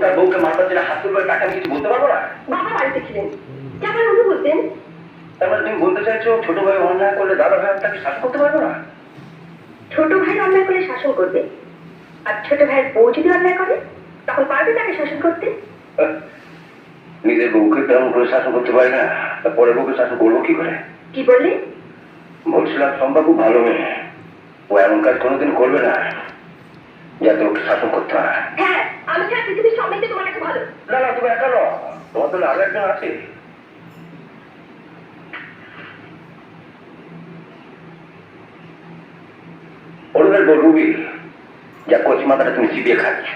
তার বউকে মারবার জন্য হাত তুলবার তাকে আমি কিছু বলতে পারবো না? বাবা বাড়িতে ছিলেন, কেমন উনি বলতেন? তার মানে তুমি বলতে চাইছো ছোট ভাই অন্যায় করলে দাদা ভাই তাকে শাসন করতে পারবো না? ছোট ভাই অন্যায় করলে শাসন করবে, আর ছোট ভাইয়ের বউ যদি অন্যায় করে তখন পারবে তাকে শাসন করতে? নিজের বউকে তেমন করে শাসন করতে পারি না, পরের বউকে শাসন করবো কি করে? কি বললে? বলছিলাম সম্পা খুব ভালো মেয়ে, ও এমন কাজ কোনোদিন করবে না যাতে ওকে শাসন করতে হয়। হ্যাঁ, আমি ছাড়া পৃথিবীর সব মেয়েতে তোমার কাছে ভালো। না না, তুমি একা নও, তোমার তো আরো একজন আছে। অরুণের বউ রুবি, যা কচি মাথাটা তুমি চিবিয়ে খাচ্ছ।